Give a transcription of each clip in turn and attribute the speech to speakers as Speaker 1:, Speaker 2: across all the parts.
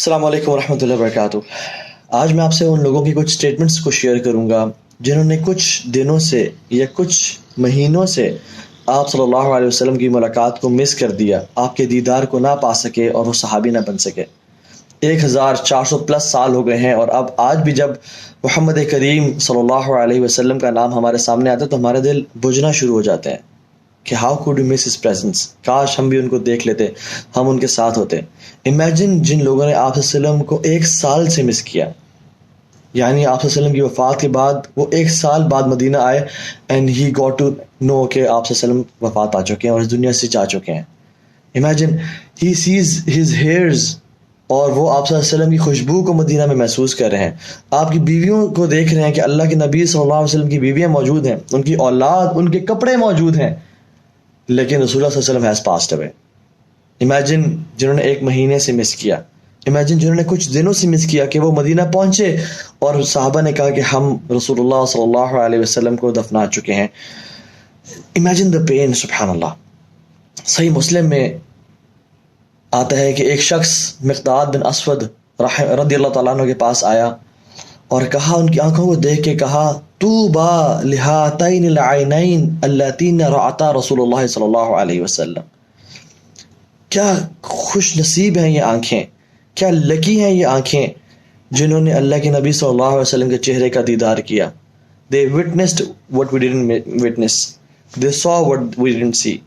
Speaker 1: السلام علیکم ورحمۃ اللہ وبرکاتہ۔ آج میں آپ سے ان لوگوں کی کچھ سٹیٹمنٹس کو شیئر کروں گا جنہوں نے کچھ دنوں سے یا کچھ مہینوں سے آپ صلی اللہ علیہ وسلم کی ملاقات کو مس کر دیا، آپ کے دیدار کو نہ پا سکے اور وہ صحابی نہ بن سکے۔ 1400+ سال ہو گئے ہیں، اور اب آج بھی جب محمد کریم صلی اللہ علیہ وسلم کا نام ہمارے سامنے آتا ہے تو ہمارے دل بجھنا شروع ہو جاتے ہیں کہ how could you miss his presence, کاش ہم بھی ان کو دیکھ لیتے، ہم ان کے ساتھ ہوتے۔ امیجن جن لوگوں نے آپ صلی اللہ علیہ وسلم کو 1 سال سے مس کیا، یعنی آپ صلی اللہ علیہ وسلم کی وفات کے بعد وہ 1 سال بعد مدینہ آئے and he got to know کہ آپ صلی اللہ علیہ وسلم وفات پا چکے ہیں اور اس دنیا سے جا چکے ہیں۔ امیجن ہی سیز ہز ہیئرز، اور وہ آپ صلی اللہ علیہ وسلم کی خوشبو کو مدینہ میں محسوس کر رہے ہیں، آپ کی بیویوں کو دیکھ رہے ہیں کہ اللہ کے نبی صلی اللہ علیہ وسلم کی بیویاں موجود ہیں، ان کی اولاد، ان کے کپڑے موجود ہیں، لیکن رسول اللہ صلی اللہ علیہ وسلم ہیز پاسڈ اوے۔ امیجن جنہوں نے 1 مہینے سے مس کیا، امیجن جنہوں نے کچھ دنوں سے مس کیا کہ وہ مدینہ پہنچے اور صحابہ نے کہا کہ ہم رسول اللہ صلی اللہ علیہ وسلم کو دفنا چکے ہیں۔ امیجن دا پین، سبحان اللہ۔ صحیح مسلم میں آتا ہے کہ ایک شخص مقداد بن اسود رضی اللہ تعالیٰ عنہ کے پاس آیا اور کہا، ان کی آنکھوں کو دیکھ کے کہا، طوبی لہاتین العینین اللتین رعتا رسول اللہ صلی اللہ علیہ وسلم، کیا خوش نصیب ہیں یہ آنکھیں، کیا لکی ہیں یہ آنکھیں جنہوں نے اللہ کے نبی صلی اللہ علیہ وسلم کے چہرے کا دیدار کیا۔ They witnessed what we didn't witness. They saw what we didn't see.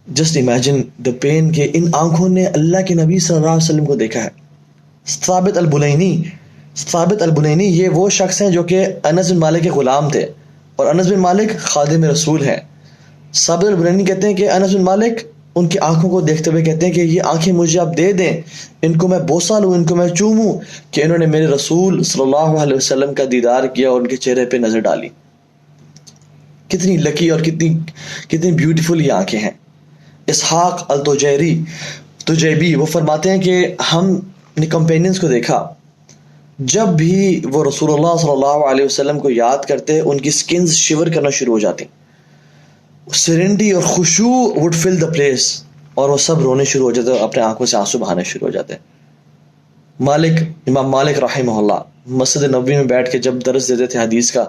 Speaker 1: Just imagine the pain کہ ان آنکھوں نے اللہ کے نبی صلی اللہ علیہ وسلم کو دیکھا ہے۔ ثابت البنینی یہ وہ شخص ہیں جو کہ انس بن مالک کے غلام تھے، اور انس بن مالک خادم رسول ہیں۔ ثابت البنینی کہتے ہیں کہ انس بن مالک ان کی آنکھوں کو دیکھتے ہوئے کہتے ہیں کہ یہ آنکھیں مجھے آپ دے دیں، ان کو میں بوسہ لوں، ان کو میں چوموں، کہ انہوں نے میرے رسول صلی اللہ علیہ وسلم کا دیدار کیا اور ان کے چہرے پہ نظر ڈالی۔ کتنی لکی اور کتنی بیوٹیفل یہ آنکھیں ہیں۔ اسحاق التجیبی وہ فرماتے ہیں کہ ہم اپنے کمپینینز کو دیکھا، جب بھی وہ رسول اللہ صلی اللہ علیہ وسلم کو یاد کرتے ان کی سکنز شیور کرنا شروع ہو جاتی، سرینڈی اور خشوع would fill the place، اور وہ سب رونے شروع ہو جاتے، اپنے آنکھوں سے آنسو بہانے شروع ہو جاتے۔ امام مالک رحمہ اللہ مسجد نبوی میں بیٹھ کے جب درس دیتے تھے حدیث کا،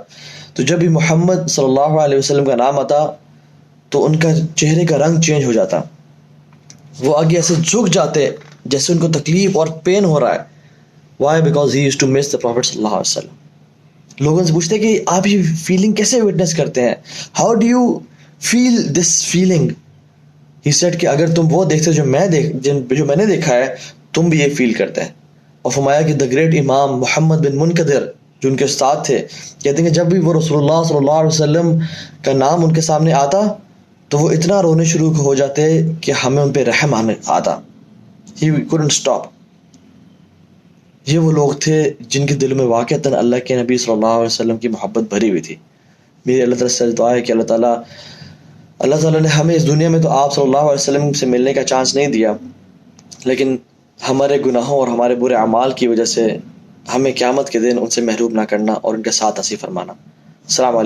Speaker 1: تو جب بھی محمد صلی اللہ علیہ وسلم کا نام آتا تو ان کا چہرے کا رنگ چینج ہو جاتا، وہ آگے ایسے جھک جاتے جیسے ان کو تکلیف اور پین ہو رہا ہے۔ Why? Because he used to miss the Prophet صلی اللہ علیہ وسلم۔ لوگوں سے پوچھتے کہ آپ یہ فیلنگ کیسے وٹنس کرتے ہیں؟ How do you feel this feeling? He said کہ اگر تم وہ دیکھتے جو میں نے دیکھا ہے، تم بھی یہ فیل کرتے ہیں۔ اور فرمایا کہ the great امام محمد بن منقدر جو ان کے استاد تھے، کہتے ہیں کہ جب بھی وہ رسول اللہ صلی اللہ علیہ وسلم کا نام ان کے سامنے آتا تو وہ اتنا رونے شروع ہو جاتے کہ ہمیں ان پہ رحم آتا۔ He couldn't stop۔ یہ وہ لوگ تھے جن کے دلوں میں واقعتاً اللہ کے نبی صلی اللہ علیہ وسلم کی محبت بھری ہوئی تھی۔ میری اللہ تعالیٰ سے دعا ہے کہ اللہ تعالیٰ نے ہمیں اس دنیا میں تو آپ صلی اللہ علیہ وسلم سے ملنے کا چانس نہیں دیا، لیکن ہمارے گناہوں اور ہمارے برے اعمال کی وجہ سے ہمیں قیامت کے دن ان سے محروم نہ کرنا اور ان کے ساتھ نصیب فرمانا۔ السلام علیکم۔